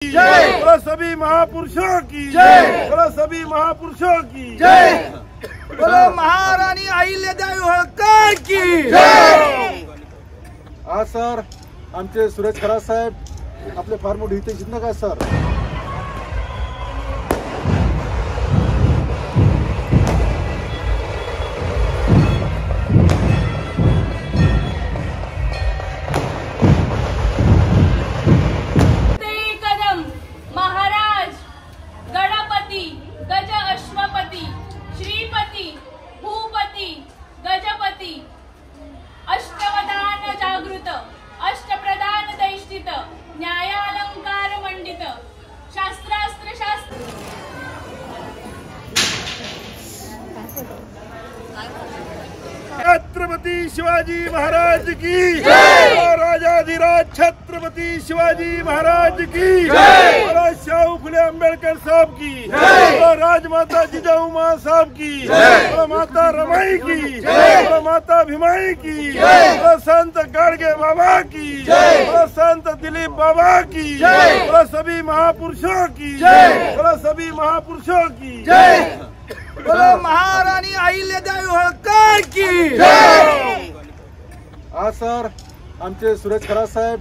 जय। बोलो सभी महापुरुषों की जय। बोलो सभी महापुरुषों की जय। बोलो महाराणी अहिल्यादेवी होळकर की जय। आज सर आमचे सुरेश खरात साहेब आपले फार मोठे हितचिंतक आहेत सर. गज अश्वपती श्रीपती भूपती गजपती अष्टवदान जागृत अष्टप्रधान दैष्ठित न्यायालंकार मंडित शास्त्रास्त्र शास्त्र छत्रपती शिवाजी महाराज की जय। राजाधिराज छत्रपती शिवाजी महाराज की जय। शाहू फुले आंबेडकर साहब की जय। राजमाता जिजाऊ माँ साहब की जय। माता रमाई की जय। माता भीमाई की जय। संत गाडगे बाबा की जय। संत दिलीप बाबा की जय। सभी महापुरुषों की जय। सभी महापुरुषों की जय। बोलो महाराणी अहिल्यादेवी होळकर की जय। आज सर आमचे सुरेश खरात साहेब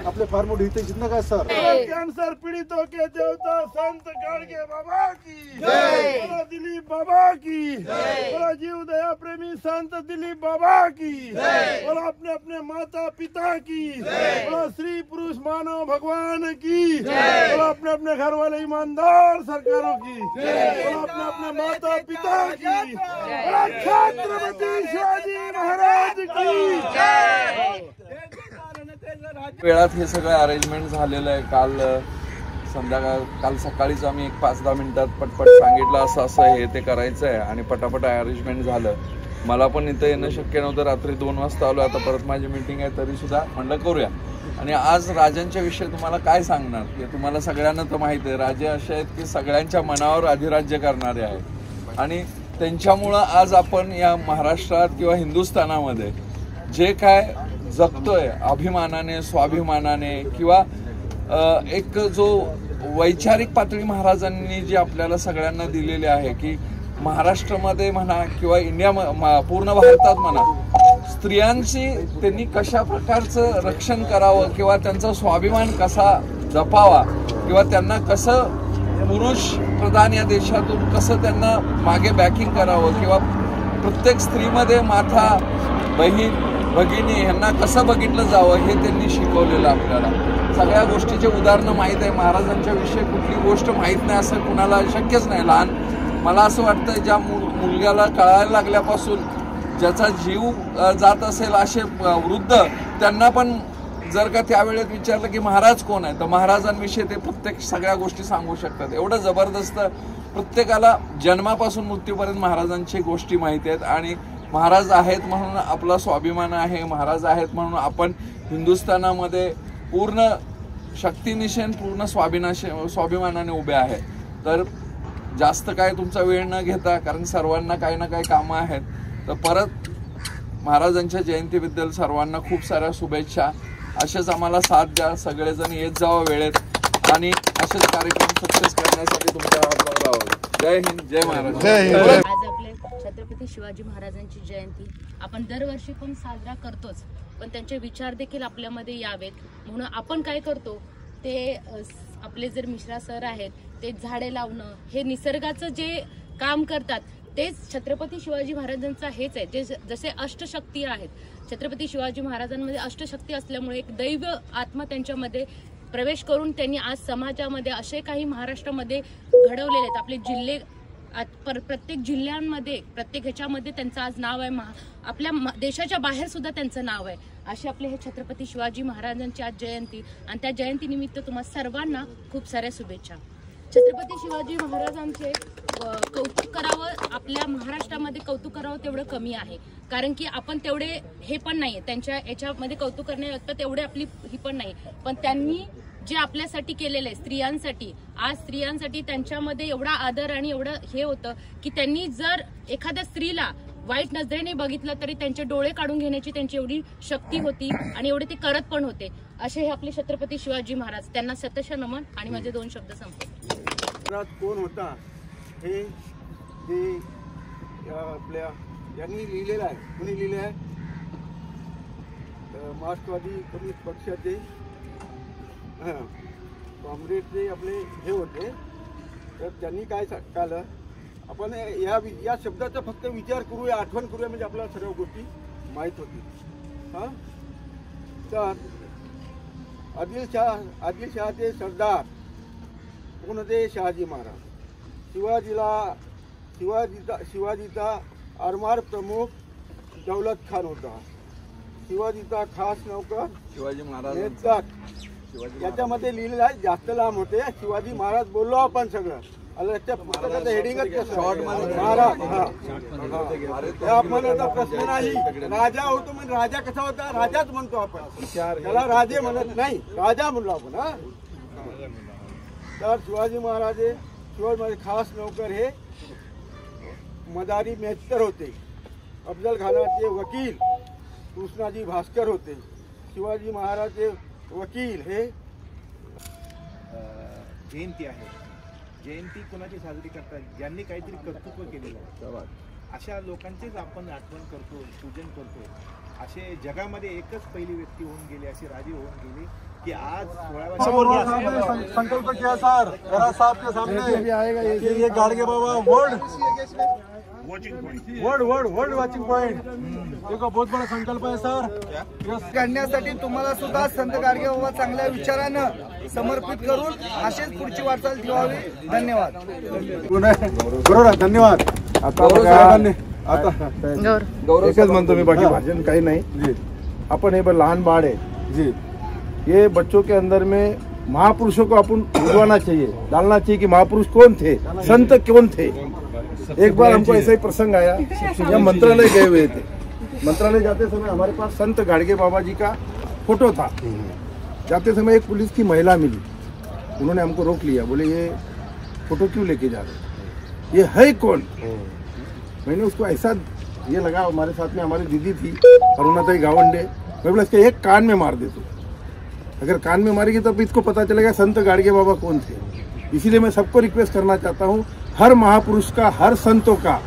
आपले फार मोठे हितचिंतक आहेत सर. कैंसर पीड़ितों के देवता संत गाडगे बाबा की जय। दिलीप बाबा की जय। जीव दया प्रेमी संत दिलीप बाबा की जय। अपने अपने माता पिता की जय। स्त्री पुरुष मानव भगवान की जय। अपने अपने घर वाले ईमानदार सरकारों की जय। अपने अपने माता पिता की छत्रपती शिवाजी महाराज की जय। वेळात हे सगळं अरेंजमेंट झालेलं आहे. काल सकाळीच आम्ही एक 5-10 मिनिटात पटपट सांगितलं असं असं हे ते करायचं आहे आणि पटापट अरेंजमेंट झालं. मला पण इथं येणं शक्य नव्हतं. रात्री 2 वाजता आलो. आता परत माझी मीटिंग आहे तरी सुद्धा म्हणलं करूया. आणि आज राजांच्या विषयी तुम्हाला काय सांगणार की तुम्हाला सगळ्यांना तर माहिती आहे राजे असे आहेत की सगळ्यांच्या मनावर अधिराज्य करणारे आहेत आणि त्यांच्यामुळं आज आपण या महाराष्ट्रात किंवा हिंदुस्थानामध्ये जे काय जगतोय अभिमानाने स्वाभिमानाने किंवा एक जो वैचारिक पातळी महाराजांनी जी आपल्याला सगळ्यांना दिलेली आहे की महाराष्ट्रामध्ये म्हणा किंवा पूर्ण भारतात म्हणा स्त्रियांची त्यांनी कशा प्रकारचं रक्षण करावं किंवा त्यांचा स्वाभिमान कसा जपावा किंवा त्यांना कसं पुरुष प्रधान या देशातून कसं त्यांना मागे बॅकिंग करावं किंवा प्रत्येक स्त्रीमध्ये माता बहीण भगिनी यांना कसं बघितलं जावं हे त्यांनी शिकवलेलं आपल्याला. सगळ्या गोष्टीचे उदाहरणं माहीत आहे. महाराजांच्या विषयी कुठली गोष्ट माहीत नाही असं कुणाला शक्यच नाही. लहान मला असं वाटतं ज्या मुलग्याला कळायला लागल्यापासून ज्याचा जीव जात असेल असे वृद्ध त्यांना पण जर का त्यावेळेत विचारलं की महाराज कोण आहे तर महाराजांविषयी ते प्रत्येक सगळ्या गोष्टी सांगू शकतात. एवढं जबरदस्त प्रत्येकाला जन्मापासून मृत्यूपर्यंत महाराजांची गोष्टी माहिती आहेत आणि महाराज आहेत म्हणून आपला स्वाभिमान आहे. महाराज आहेत म्हणून आपण हिंदुस्थानामध्ये पूर्ण शक्तिनिशेन पूर्ण स्वाभिमानाने उभे आहेत. तर जास्त काय तुमचा वेळ न घेता कारण सर्वांना काही ना काही कामं आहेत तर परत महाराजांच्या जयंतीबद्दल सर्वांना खूप साऱ्या शुभेच्छा. असेच आम्हाला साथ द्या. सगळेजण येत जावं वेळेत आणि असेच कार्यक्रम सक्सेस करण्यासाठी तुमच्या राहावं. जय हिंद जय महाराज. आज आपले छत्रपती शिवाजी महाराजांची जयंती आपण दरवर्षी पण साजरा करतोच पण त्यांचे विचार देखील आपल्यामध्ये यावेत म्हणून आपण काय करतो ते आपले जर मिश्रा सर आहेत ते झाडे लावणं हे निसर्गाचं जे काम करतात तेच छत्रपती शिवाजी महाराजांचा हेच आहे. जे जसे अष्टशक्ती आहेत छत्रपती शिवाजी महाराजांमध्ये अष्टशक्ती असल्यामुळे एक दैव आत्मा त्यांच्यामध्ये प्रवेश करून त्यांनी आज समाजामध्ये असे काही महाराष्ट्रामध्ये घडवलेले आहेत. आपले जिल्हे प्रत्येक जिल्ह्यांमध्ये प्रत्येक ह्याच्यामध्ये त्यांचं आज नाव आहे. आपल्या देशाच्या बाहेर सुद्धा त्यांचं नाव आहे. असे आपले हे छत्रपती शिवाजी महाराजांची आज जयंती आणि त्या जयंतीनिमित्त तुम्हा सर्वांना खूप साऱ्या शुभेच्छा. छत्रपती शिवाजी महाराजांचे कौतुक करावं आपल्या महाराष्ट्रामध्ये कौतुक करावं तेवढं कमी आहे कारण की आपण तेवढे हे पण नाही त्यांच्या याच्यामध्ये कौतुक करण्यात तेवढे आपली ही पण नाही पण त्यांनी जे आपल्यासाठी केलेलं आहे स्त्रियांसाठी आज स्त्रियांसाठी त्यांच्यामध्ये एवढा आदर आणि एवढं हे होतं की त्यांनी जर एखाद्या स्त्रीला वाईट नजरेने बघितलं तरी त्यांचे डोळे काढून घेण्याची त्यांची एवढी शक्ती होती आणि एवढे ते करत पण होते. असे हे आपले छत्रपती शिवाजी महाराज. त्यांना शतश नमन आणि माझे 2 शब्द संपले. कोण होता हे आपल्या यांनी लिहिलेलं आहे. कुणी लिहिलं आहे? मार्क्सवादी कम्युनिस्ट पक्षाचे कॉम्रेडचे आपले हे होते. तर त्यांनी काय सांगितलं, आपण या शब्दाचा फक्त विचार करूया, आठवण करूया, म्हणजे आपल्याला सर्व गोष्टी माहीत होतील. हां, तर आदिलशहाचे सरदार कोण होते? शहाजी महाराज. शिवाजीचा आरमार प्रमुख दौलत खान होता. शिवाजीचा खास नौकर शिवाजी महाराज. याच्यामध्ये लिहिलेलं आहे, जास्त लांब होते. शिवाजी महाराज बोललो आपण सगळं. त्याच्या पुस्तकाचं हेडिंगच कसं महाराज. आपण आता प्रश्न नाही, राजा होतो म्हणजे राजा कसा होता? राजाच म्हणतो आपण, त्याला राजे म्हणत नाही, राजा म्हणलो आपण. हा, तर शिवाजी महाराज खास नौकर हे मदारी मेहतर होते. अफजल खानाचे वकील कृष्णाजी भास्कर होते. शिवाजी महाराजचे वकील हे जयंती आहे. जयंती कोणाची साजरी करतात? ज्यांनी काहीतरी कर्तृत्व केलेलं आहे, अशा लोकांचेच आपण आठवण करतो, पूजन करतो. असे जगामध्ये एकच पहिली व्यक्ती होऊन गेली, असे राजे होऊन गेले की आज 16व्या संकल्प किया सर जरा साहब के सामने कि ये Gadge Baba world watching point देखो बहुत बड़ा संकल्प है सर. करण्यासाठी तुम्हाला सुद्धा संत गाडगे बाबा चांगल्या विचारानं समर्पित करून अशीच पुढची वाटचाल ठेवावी. धन्यवाद. बरोबर, धन्यवाद. आता एकच म्हणतो मी, बाकी भाषण काही नाही. आपण हे लहान बाळ आहे जी, ये बच्चों के अंदर में महापुरुषों को अपन बुलवाना चाहिए, डालना चाहिए कि महापुरुष कौन थे, संत कौन थे. एक बार हमको ऐसा ही प्रसंग आया, हम मंत्रालय गए हुए थे. मंत्रालय जाते समय हमारे पास संत गाडगे बाबा जी का फोटो था. जाते समय एक पुलिस की महिला मिली, उन्होंने हमको रोक लिया, बोले ये फोटो क्यों लेके जा रहे, ये है कौन. मैंने उसको ऐसा ये लगा, हमारे साथ में हमारी दीदी थी अरुणाताई गावंडे, मैं बोला इसके एक कान में मार दे तू, अगर कान में मारेगी तब इसको पता चलेगा संत गाडगे बाबा कौन थे. इसीलिए मैं सबको रिक्वेस्ट करना चाहता हूँ, हर महापुरुष का, हर संतों का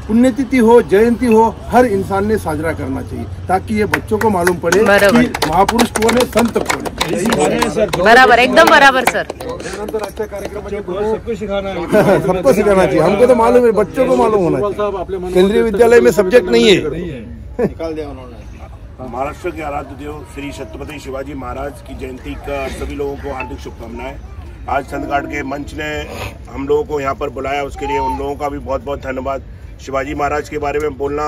पुण्यतिथि हो, जयंती हो, हर इंसान ने साजरा करना चाहिए, ताकि ये बच्चों को मालूम पड़े कि महापुरुष कौन है, संत कौन है. बराबर, एकदम बराबर सर. सबको सिखाना चाहिए. हमको तो मालूम है, बच्चों को मालूम होना चाहिए. केंद्रीय विद्यालय में सब्जेक्ट नहीं है. निकाल दिया उन्होंने. महाराष्ट्र के आराध्य देव श्री छत्रपति शिवाजी महाराज की जयंती का सभी लोगों को हार्दिक शुभकामनाएं. आज संत गाडगे मंच ने हम लोगों को यहाँ पर बुलाया, उसके लिए उन लोगों का भी बहुत बहुत धन्यवाद. शिवाजी महाराज के बारे में बोलना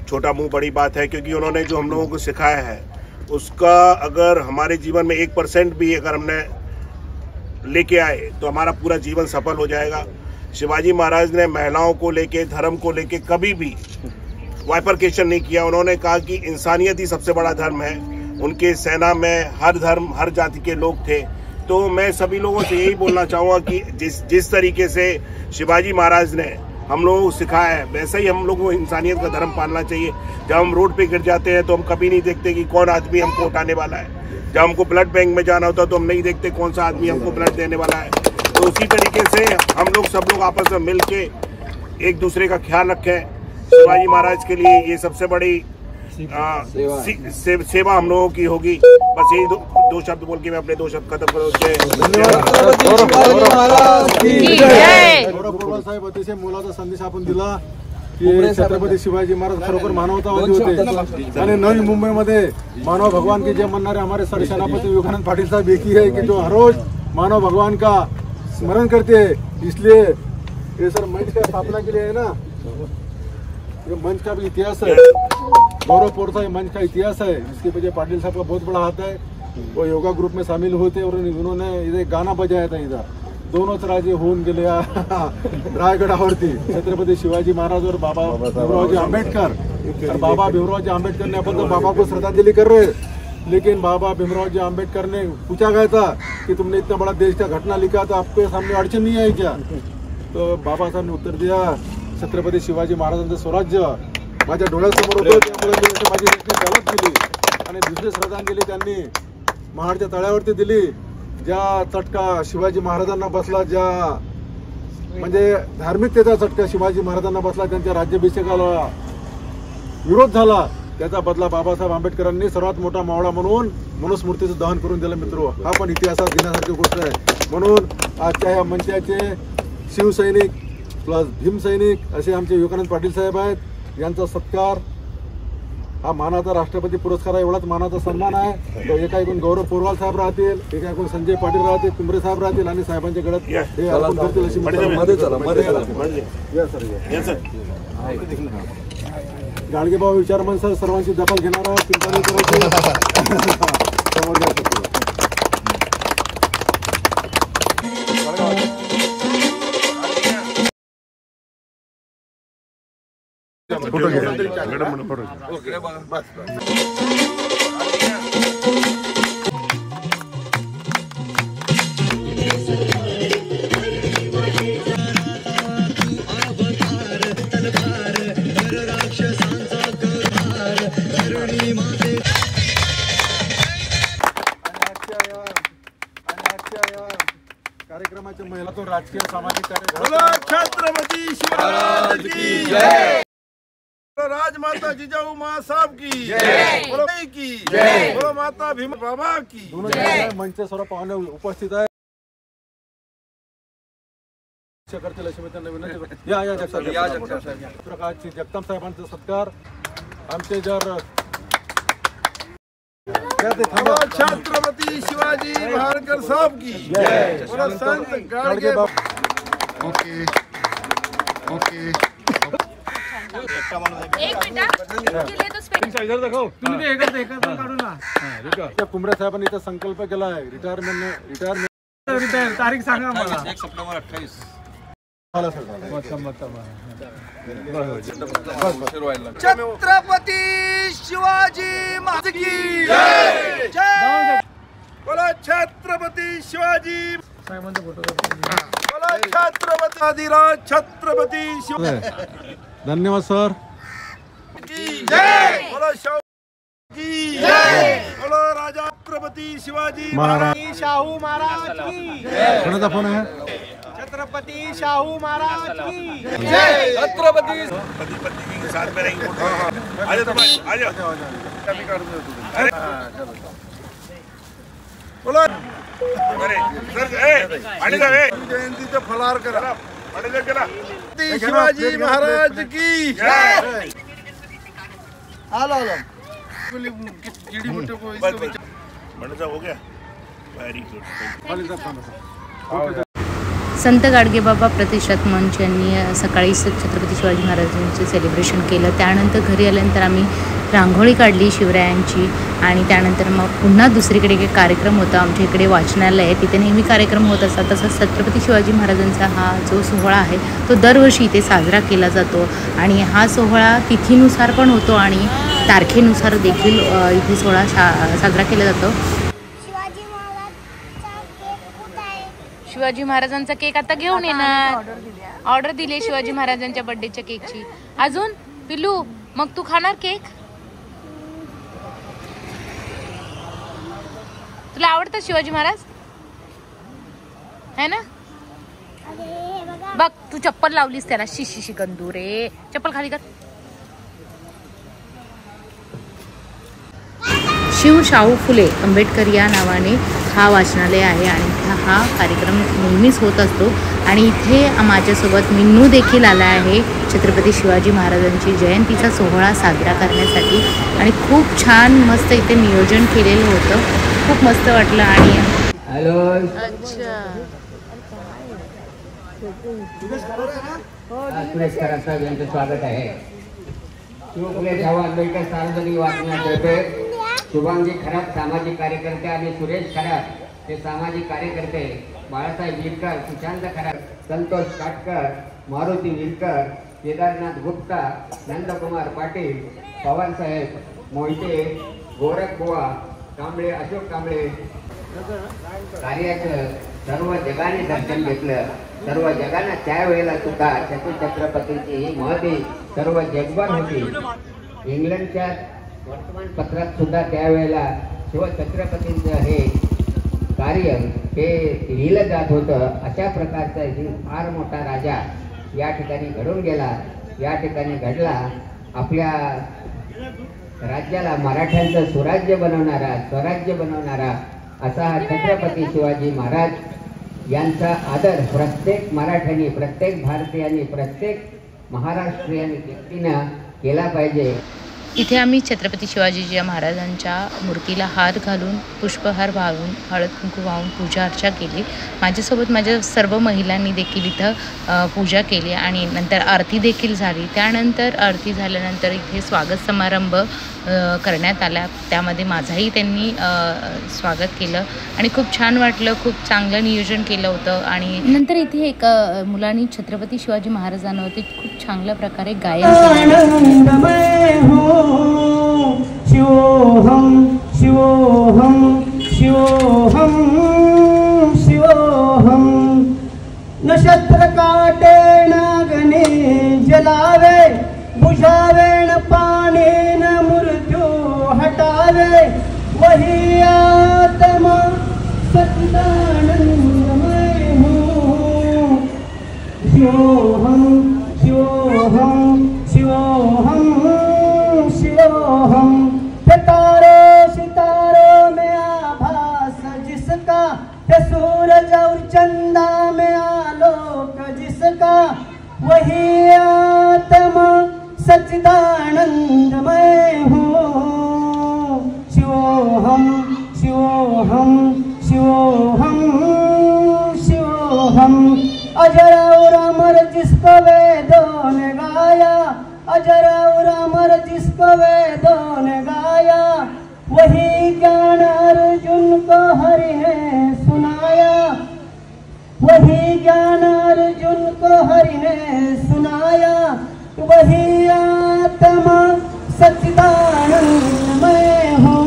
छोटा मुंह बड़ी बात है, क्योंकि उन्होंने जो हम लोगों को सिखाया है उसका अगर हमारे जीवन में 1% भी अगर हमने लेके आए तो हमारा पूरा जीवन सफल हो जाएगा. शिवाजी महाराज ने महिलाओं को लेके, धर्म को लेके कभी भी वाइफरकेशन नहीं किया. उन्होंने कहा कि इंसानियत ही सबसे बड़ा धर्म है. उनके सेना में हर धर्म, हर जाति के लोग थे. तो मैं सभी लोगों से यही बोलना चाहूँगा कि जिस तरीके से शिवाजी महाराज ने हम लोगों को सिखाया है, वैसे ही हम लोगों को इंसानियत का धर्म पालना चाहिए. जब हम रोड पे गिर जाते हैं तो हम कभी नहीं देखते कि कौन आदमी हमको उठाने वाला है. जब हमको ब्लड बैंक में जाना होता है तो हम नहीं देखते कौन सा आदमी हमको ब्लड देने वाला है. तो उसी तरीके से हम लोग सब लोग आपस में मिल के एक दूसरे का ख्याल रखें. शिवाजी महाराज के लिए ये सबसे बड़ी सेवा हम लोगों की होगी. बस यही दो शब्द बोल के मैं अपने 2 शब्द खत्म करूँ. साहेब अतिशय मोलाचा संदेश आपण दिला की छत्रपती शिवाजी महाराज खरोखर मानवतावादी होते. आणि नवी मुंबईमध्ये मानव भगवान के जय म्हणणारे हमारे सरसेनापति विवेकानंद पाटिल साहब एक ही है कि जो हर रोज मानव भगवान का स्मरण करते हैं. इसलिए ये सर मंच का स्थापना के लिए है ना, ये मंच का भी इतिहास है, गौरवपुर ये मंच का इतिहास है. इसके पीछे पाटिल साहब का बहुत बड़ा हाथ है. वो योगा ग्रुप में शामिल हुए थे और उन्होंने इधर गाना बजाया था. इधर दोनोंच राजे होऊन गेले रायगडावरती, छत्रपति शिवाजी महाराज और बाबा भीमरावजी आंबेडकर. और बाबा भीमरावजी आंबेडकर ने अपन तो बाबा को श्रद्धांजलि कर रहे, लेकिन बाबा भीमरावजी आंबेडकर ने पूछा गया था कि तुमने इतना बड़ा देश का घटना लिखा तो आपके सामने अड़चन नहीं आई क्या. तो बाबा साहब ने उत्तर दिया छत्रपती शिवाजी महाराजांचं स्वराज्य माझ्या डोळ्यासमोर होतं, त्यामुळे मी माझी झलक दिली. आणि दुसरी श्रद्धांजली त्यांनी महाडच्या तळ्यावरती दिली. ज्या चटका शिवाजी महाराजांना बसला, ज्या म्हणजे धार्मिकतेचा चटका शिवाजी महाराजांना बसला, त्यांच्या राज्याभिषेकाला विरोध झाला, त्याचा बदला बाबासाहेब आंबेडकरांनी सर्वात मोठा मावळा म्हणून मनुस्मृतीचं दहन करून दिलं. मित्रो, हा पण इतिहासात घेण्यासारखी गोष्ट आहे. म्हणून आजच्या या मंचाचे शिवसैनिक प्लस भीमसैनिक असे आमचे विवेकानंद पाटील साहेब आहेत. यांचा सत्कार हा मानाचा राष्ट्रपती पुरस्कार आहे, एवढाच मानाचा सन्मान आहे. एका ऐकून गौरव पोरवाल साहेब राहतील, एका ऐकून संजय पाटील राहतील, कुंभरे साहेब राहतील आणि साहेबांच्या गळ्यात हे अर्पण करतील अशी गाडगेबाबा विचारमन सर सर्वांची दखल घेणार आहोत. चिंता नाही करायची. समोर जाऊ शकतो. फोटो घ्या. कार्यक्रमाच्या महिला तो राजकीय सामाजिक कार्यक्रम छत्रपती शिवराज की जय. राजमाता जिजाऊ माँ साहब की जय. बोलो माता भीम बाबा की जय. मंच सर्व पाहुणे उपस्थित आहे. करतील अशी मी त्यांना विनंती. या प्रकारची जगताप साहेबांचा सत्कार आमचे जर छत्रपती शिवाजी महाराज साहब की जय. बोलो संत गाडगे बाबा. Okay okay. एक कुंभरे साहेबांनी इथं संकल्प केला आहे रिटायरमेंट तारीख सांगा मला. 1 सप्टेंबर 28. छत्रपती शिवाजी महाराज की जय. जय. बोलो छत्रपती शिवाजी. बोलो छत्रपती आदिराज छत्रपती शिवाजी. धन्यवाद सर. जय. बोलो शाहू की जय. बोलो राजा छत्रपती शिवाजी महाराज. शाहू महाराज की जय. कोणाचा फोन आहे? छत्रपती शाहू महाराज की जय. छत्रपती पति पत्नी के साथ में रहेंगे. आ जाओ तुम, आ जाओ. बोलो अरे सर आणि जयंतीचं फलार करा. आणि चला शिवाजी महाराज की जय. आलो आलो. कीड़ी मुट्ठे को बस हो गया. Very good. संत गाडगेबाबा प्रतिष्ठात मंच यांनी सकाळी छत्रपती शिवाजी महाराजांचे सेलिब्रेशन केलं. त्यानंतर घरी आल्यानंतर आम्ही रांगोळी काढली शिवरायांची आणि त्यानंतर मग पुन्हा दुसरीकडे एक कार्यक्रम होता. आमच्या इकडे वाचनालय आहे, तिथे नेहमी कार्यक्रम होत असतात. तसंच छत्रपती शिवाजी महाराजांचा हा जो सोहळा आहे तो दरवर्षी इथे साजरा केला जातो आणि हा सोहळा तिथीनुसार पण होतो आणि तारखेनुसार देखील इथे सोहळा साजरा केला जातो. शिवाजी महाराजांचा केक आता घेऊन येणार. ऑर्डर दिली शिवाजी महाराजांच्या बर्थडेच्या केकची. अजून पिल्लू मग तू खाणार केक? तुला आवडतं शिवाजी महाराज है ना? बघ तू चप्पल लावलीस त्याला. शिशी गंदू रे. चप्पल खाली कर. शिव शाहू फुले आंबेडकर या नावाने हा वाचनालय आहे आणि हा कार्यक्रम नेहमीच होत असतो. आणि इथे माझ्यासोबत मिन्नू देखील आला आहे छत्रपती शिवाजी महाराजांची जयंतीचा सोहळा साजरा करण्यासाठी. आणि खूप छान मस्त इथे नियोजन केलेलं होतं. खूप मस्त वाटलं. आणि अच्छा सुरेश खरात साहेब यांचं स्वागत आहे. शिवफुले शाहू आंबेडकर सार्वजनिक वाचनालयातर्फे शुभांगी खरात सामाजिक कार्यकर्ते आणि सुरेश खरात हे सामाजिक कार्यकर्ते, बाळासाहेब विरकर, सुशांत खरात, संतोष काटकर, मारुती विरकर, केदारनाथ गुप्ता, नंदकुमार पाटील, पवारसाहेब मोहिते, गोरख बुवा कांबळे, अशोक कांबळे कार्याचं सर्व जगाने दर्शन घेतलं. सर्व जगानं त्यावेळेला सुद्धा छत्रपतींची ही महती सर्व जगभर होती. इंग्लंडच्या वर्तमानपत्रात सुद्धा त्यावेळेला शिवछत्रपतींचं हे कार्य हे लिहिलं जात होतं. अशा प्रकारचा ही फार मोठा राजा या ठिकाणी घडून गेला, या ठिकाणी घडला. आपल्या राज्याला मराठ्यांचं सुराज्य बनवणारा, स्वराज्य बनवणारा असा हा छत्रपती शिवाजी महाराज यांचा आदर प्रत्येक मराठ्यांनी, प्रत्येक भारतीयांनी, प्रत्येक महाराष्ट्रीयांनी व्यक्तीनं केला पाहिजे. इथे आम्ही छत्रपती शिवाजी महाराजांच्या मूर्तीला हार घालून, पुष्पहार वाहून, हळद कुंकू वाहून पूजा अर्चा केली. माझ्यासोबत माझ्या सर्व महिलांनी देखील इथं पूजा केली आणि नंतर आरती देखील झाली. त्यानंतर आरती झाल्यानंतर इथे स्वागत समारंभ करण्यात आला. त्यामध्ये माझाही त्यांनी स्वागत केलं आणि खूप छान वाटलं. खूप चांगलं नियोजन केलं होतं. आणि नंतर इथे एका मुलांनी छत्रपती शिवाजी महाराजांवरती खूप चांगल्या प्रकारे गायन शिवोहम शिवोहम शिवोहम शिवोहम नक्षत्र काटे नागने जलावे बुझावे न पाने न मृत्यू हटावे वही आत्मा सच्चिदानंदमय हूँ. शिवोहम शिवोहम शिवोहम शिवोहम. तारों सितारों में आभास जिसका, ये सूरज और चंदा में आलोक जिसका, वही आत्मा सच्चिदानंदमय हूँ. शिवोहम शिवोहम शिवोहम शिवोहम. अजर और अमर जिसको वेदों ने गाया, अजर और अमर जिसको वेदों ने गाया, वही ज्ञान अर्जुन को हरि ने सुनाया, वही ज्ञान अर्जुन को हरि ने सुनाया. वही आत्मा सच्चिदानंदमय हो.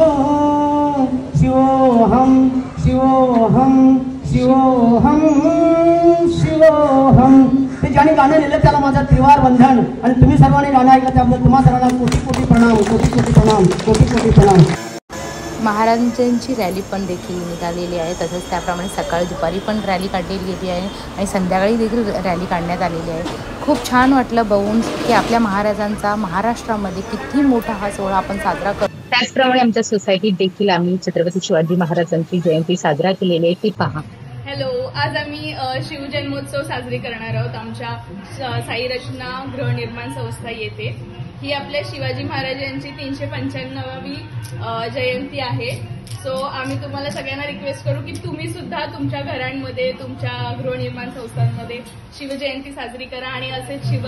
शिवोहम शिवोहम शिवोहम शिवोहम. ते ज्याने गाणं लिहिलं त्याला माझा त्रिवार वंदन आणि तुम्ही सर्वांनी गाणं ऐकलं त्याबद्दल तुम्हा सर्वांना कोटी कोटी प्रणाम, कोटी कोटी प्रणाम, कोटी कोटी प्रणाम. महाराजांची रॅली पण देखील निघालेली आहे. तसंच त्याप्रमाणे सकाळी दुपारी पण रॅली काढलेली गेली आहे आणि संध्याकाळी देखील रॅली काढण्यात आलेली आहे. खूप छान वाटलं बघून की आपल्या महाराजांचा महाराष्ट्रामध्ये किती मोठा हा सोहळा आपण साजरा करतो. त्याचप्रमाणे आमच्या सोसायटीत देखील आम्ही छत्रपती शिवाजी महाराजांची जयंती साजरा केलेली आहे. ती पहा. हॅलो, आज आम्ही शिवजन्मोत्सव साजरी करणार आहोत आमच्या साई रचना गृहनिर्माण संस्था येथे. ही आपल्या शिवाजी महाराजांची 395वी जयंती आहे. सो आम्ही तुम्हाला सगळ्यांना रिक्वेस्ट करू की तुम्ही सुद्धा तुमच्या घरांमध्ये, तुमच्या गृहनिर्माण संस्थांमध्ये शिवजयंती साजरी करा आणि असेच शिव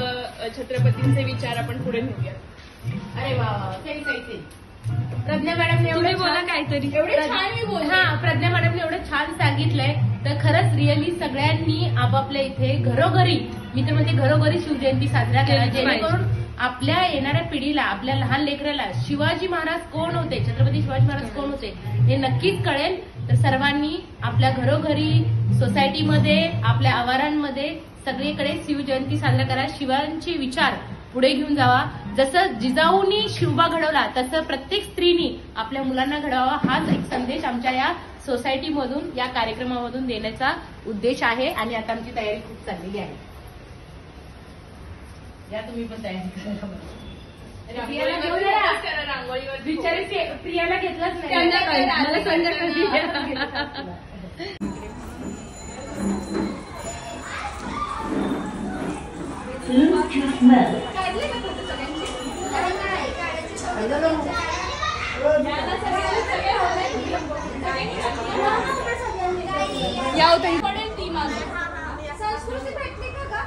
छत्रपतींचे विचार आपण पुढे नेऊया. अरे वा, प्रज्ञा मॅडमने एवढं बोला काहीतरी प्रज्ञा मॅडमने एवढं छान सांगितलंय. तर खरंच रिअली सगळ्यांनी आपापल्या इथे घरोघरी, मी तर म्हणते घरोघरी शिवजयंती साजरा करा, जेणेकरून आपल्या येणाऱ्या पिढीला, आपल्या लहान लेकराला शिवाजी महाराज कोण होते, छत्रपती शिवाजी महाराज कोण होते हे नक्कीच कळेल. तर सर्वांनी आपल्या घरोघरी, सोसायटीमध्ये, आपल्या आवारांमध्ये सगळीकडे शिवजयंती साजरा करा. शिवांचे विचार पुढे घेऊन जावा. जसं जिजाऊनी शिवबा घडवला तसं प्रत्येक स्त्रीनी आपल्या मुलांना घडवावा. हाच एक संदेश आमच्या या सोसायटीमधून, या कार्यक्रमामधून देण्याचा उद्देश आहे. आणि आता आमची तयारी खूप चाललेली आहे. या तुम्ही पण तयारी करा. प्रियाला घेतलाच नाही, मला संध्याकाळी. या होतं पडेल ती माझं संस्कृती भेटली का?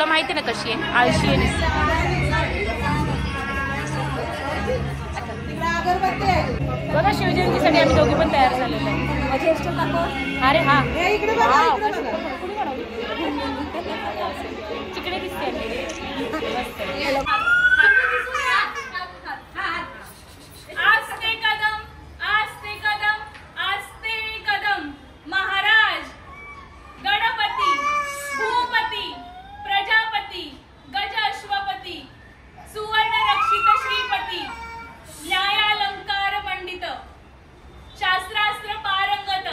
तुला माहिती ना कशी आहे, आळशी आहे. बघा शिवजयंतीसाठी आम्ही दोघी पण तयार झालेलो आहे. अरे हा तिकडे दिसते. आस्ते कदम आस्ते कदम आस्ते कदम महाराज गणपती भूपती प्रजापती गज अश्वपती सुवर्ण रक्षित श्रीपती न्यायालंकार मंडित शास्त्रास्त्र पारंगत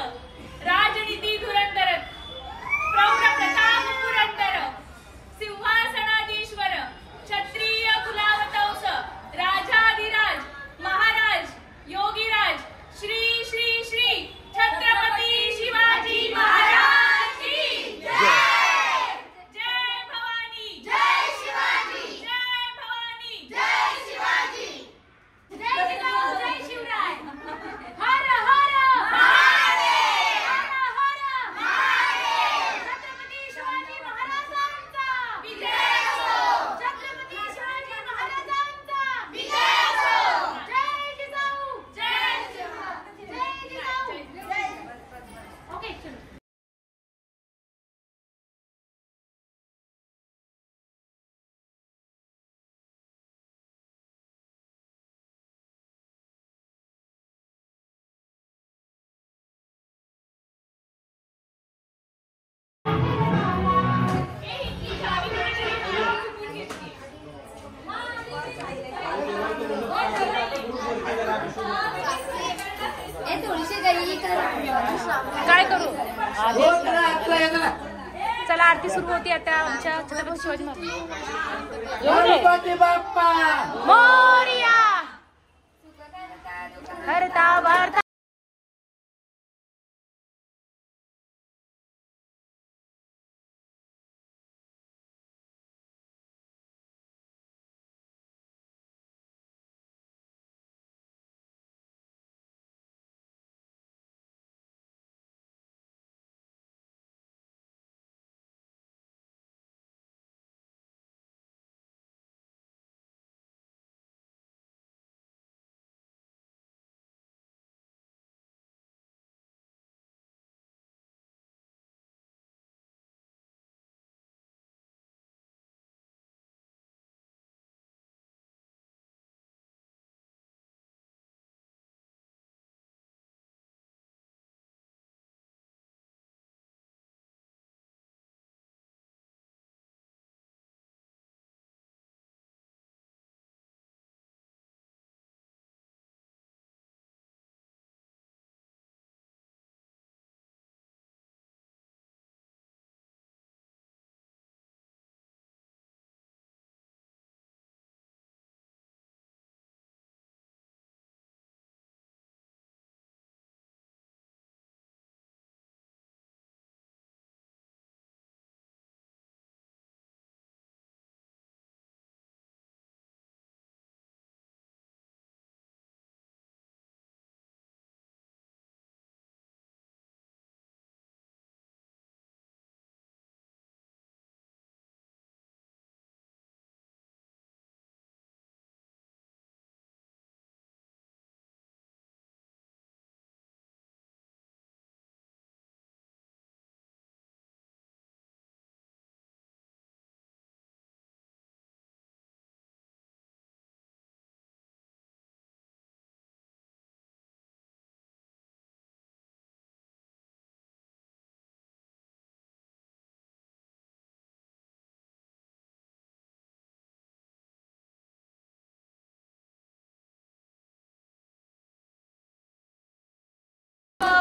राजनीती धुरंधर प्रौढ प्रताप पुरंदर सिंहासनाधीश्वर क्षत्रिय कुलावतंस राजाधिराज महाराज योगीराज श्री श्री श्री छत्रपती शिवाजी महाराज की जय. जय भवानी जय शिवाजी जय भवानी जय शिवाजी जय जिजाऊ जय शिवराय हर हर महादेव हर हर महादेव. छत्रपती शिवाजी महाराजांचा विजय असो. छत्रपती शिवाजी महाराजांचा विजय असो. जय जिजाऊ जय शिवराय जय जिजाऊ जय. ओके चलो. काय करू चला आरती सुरू होती आता आमच्या छत्रपती शिवाजी महाराज बाप्पा मोरया हरता वार्ता.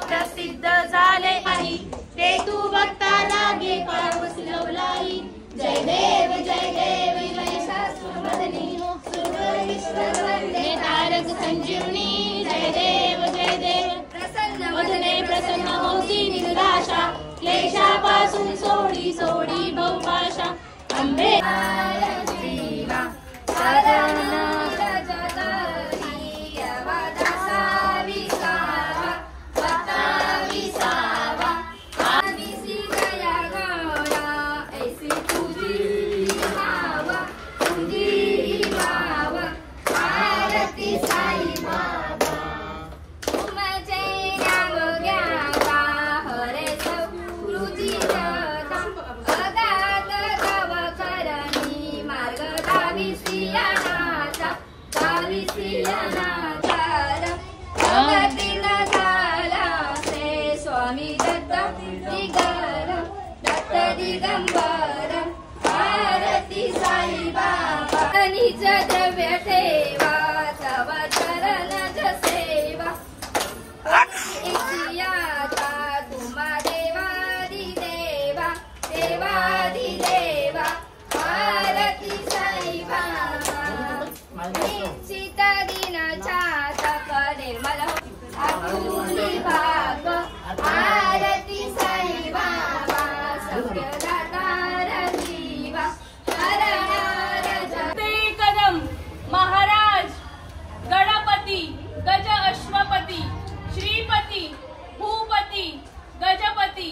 प्रसिद्ध झाले आई ते तू बघता लागे पाऊस लवलाई. जय देव जय शास्त्रवदनी सुरविश्ववंदे तारक संजीवनी. जय देव प्रसन्न वदने प्रसन्न होती निराशा क्लेशापासून सोडी सोडी भवपाशा. अंबे दिगर दत्त दिगंबर आरती साई बाबा निज द्रव्य ठेवा तव चरण सेवा इतियाता तुम्हा देवादिदेवा देवादिदेवा आरती साई बाबा निश्चित दिनाच्या तप निर्मल आपुली भाग आरती साई बाबा सौख्यदातार जीवा हरणार ते कदम महाराज गणपती गज अश्वपती श्रीपती भूपती गजपती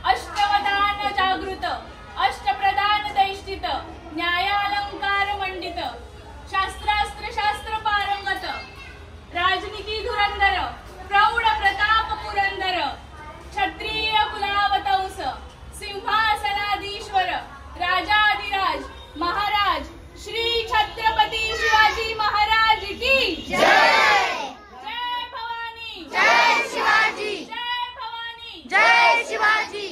अष्टवदान जागृत अष्टप्रधान दैष्टित न्यायालंकार मंडित शास्त्रास्त्र शास्त्र पारंगत राजनीती धुरंधर प्रौढ प्रताप पुरंदर क्षत्रिय कुलावतंस सिंहासनाधीश्वर राजाधिराज महाराज श्री छत्रपती शिवाजी महाराज की जय। जय भवानी जय शिवाजी जय भवानी जय शिवाजी।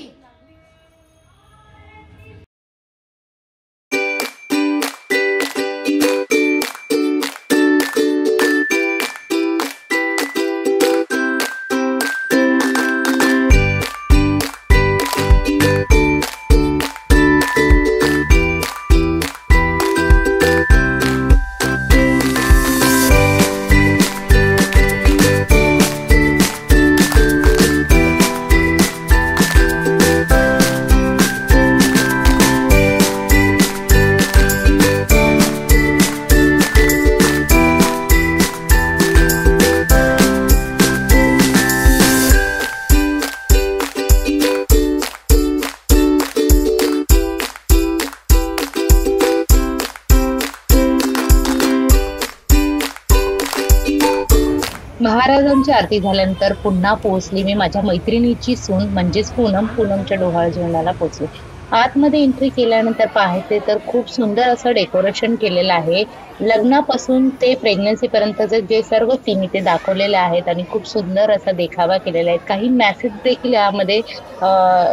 महाराजांची आरती झाल्यानंतर पुन्हा पोहोचली मी माझ्या मैत्रिणीची सून म्हणजेच पूनमच्या डोहाळ जेवणाला पोहोचले। आतमध्ये एंट्री केल्यानंतर पाहायचे तर खूप सुंदर असं डेकोरेशन केलेलं आहे। लग्नापासून ते प्रेग्नन्सी पर्यंतचे जे सर्व सीन इथे दाखवलेले आहेत आणि खूप सुंदर असा देखावा केलेला आहे। काही मेसेज देखील यामध्ये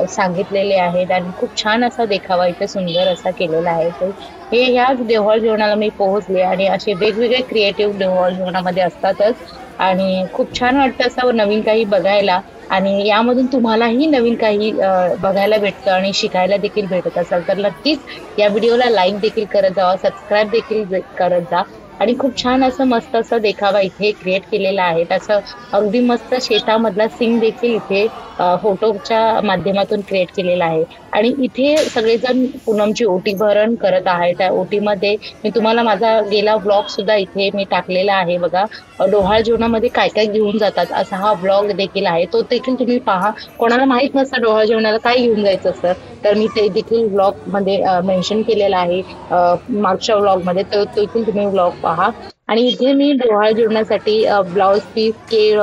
सांगितलेले आहेत आणि खूप छान असा देखावा इथे सुंदर असा केलेला आहे। हे ह्याच देवळ जेवणाला मी पोहोचले आणि असे वेगवेगळे क्रिएटिव्ह देवळ जेवणामध्ये असतातच आणि खूप छान वाटतं असं नवीन काही बघायला आणि यामधून तुम्हालाही नवीन काही बघायला भेटतं आणि शिकायला देखील भेटत असेल तर नक्कीच या व्हिडिओला लाईक देखील करत जावा, सबस्क्राईब देखील करत जा आणि खूप छान असं मस्त असं देखावा इथे क्रिएट केलेला आहे। असं अगदी मस्त शेतामधला सीन देखील इथे फोटोच्या माध्यमातून क्रिएट केलेला आहे आणि इथे सगळेजण पूनमची ओटी भरण करत आहे। त्या ओटीमध्ये मी तुम्हाला माझा गेला व्लॉग सुद्धा इथे मी टाकलेला आहे बघा, डोहाळ जेवणामध्ये काय काय घेऊन जातात असा हा व्लॉग देखील आहे, तो देखील तुम्ही पहा। कोणाला माहित नसतं डोहाळ जेवणाला काय घेऊन जायचं असतं तर मी ते देखील व्लॉग मध्ये मेन्शन केलेला आहे मागच्या व्लॉग मध्ये, तर देखील तुम्ही व्लॉग पहा। आणि इथे मी डोहाळ जेवणासाठी ब्लाउज पीस, केळ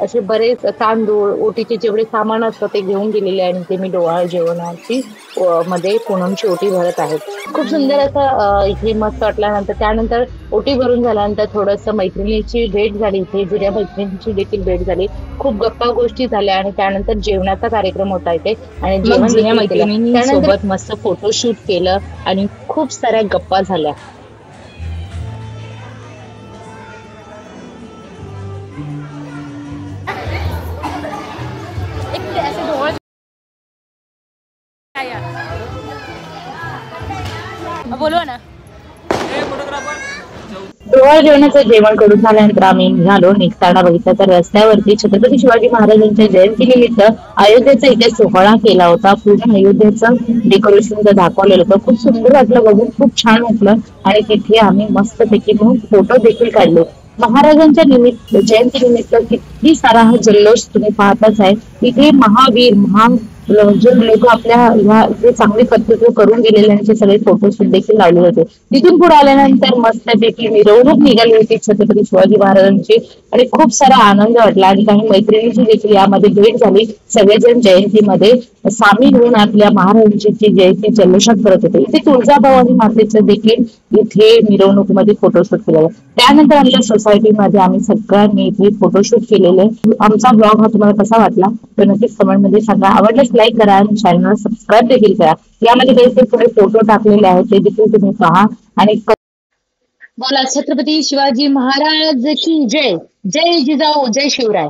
असे बरेच तांदूळ ओटीचे जेवढे सामान असतं ते घेऊन गेलेले आहे आणि ते मी डोहाळ जेवणाची मध्ये पूनमची ओटी भरत आहे। खूप सुंदर असं इथे मस्त वाटल्यानंतर त्यानंतर ओटी भरून झाल्यानंतर थोडंसं मैत्रिणीची भेट झाली, इथे जुन्या मैत्रिणीची देखील भेट झाली, खूप गप्पा गोष्टी झाल्या आणि त्यानंतर जेवणाचा कार्यक्रम होता इथे आणि जुन्या मैत्रिणींनी सोबत मस्त फोटोशूट केलं आणि खूप साऱ्या गप्पा झाल्या। बोलवा ना। डोहाळ जेवणाचं जेवण करून झाल्यानंतर आम्ही निघालो। निघताना बघितलं तर रस्त्यावरती छत्रपती शिवाजी महाराजांच्या जयंतीनिमित्त अयोध्येचा इथे सोहळा केला होता। पूर्ण अयोध्येचं डेकोरेशन दाखवलेलं होतं, खूप सुंदर वाटलं बघून, खूप छान वाटलं आणि तिथे आम्ही मस्तपैकी फोटो देखील काढले। महाराजांच्या जयंती निमित्त किती सारा हा जल्लोष तुम्ही पाहताच आहे। इथे महावीर जे लोक आपल्या ह्या जे चांगले कर्तृत्व करून गेलेल्यांचे सगळे फोटोशूट देखील लावले होते. तिथून पुढे आल्यानंतर मस्तपैकी मिरवणूक निघाली होती छत्रपती शिवाजी महाराजांची आणि खूप सारा आनंद वाटला आणि काही मैत्रिणींची देखील यामध्ये भेट झाली. सगळेजण जयंतीमध्ये सामील होऊन आपल्या महाराजांची जयंती जल्लोषात करत होते. इथे तुळजाभवानी मातेचं देखील इथे मिरवणुकीमध्ये फोटोशूट केलेलं. त्यानंतर आमच्या सोसायटीमध्ये आम्ही सगळ्यांनी इथे फोटोशूट केलेले. आमचा ब्लॉग हा तुम्हाला कसा वाटला तर नक्कीच कमेंट मध्ये सांगा. आवडल्यास लाईक करा आणि चॅनलला सबस्क्राईब देखील करा. यामध्ये काही थोडे फोटो टाकलेले आहेत ते देखील तुम्ही पहा आणि बोला छत्रपती शिवाजी महाराज की जय. जय जिजाऊ जय शिवराय.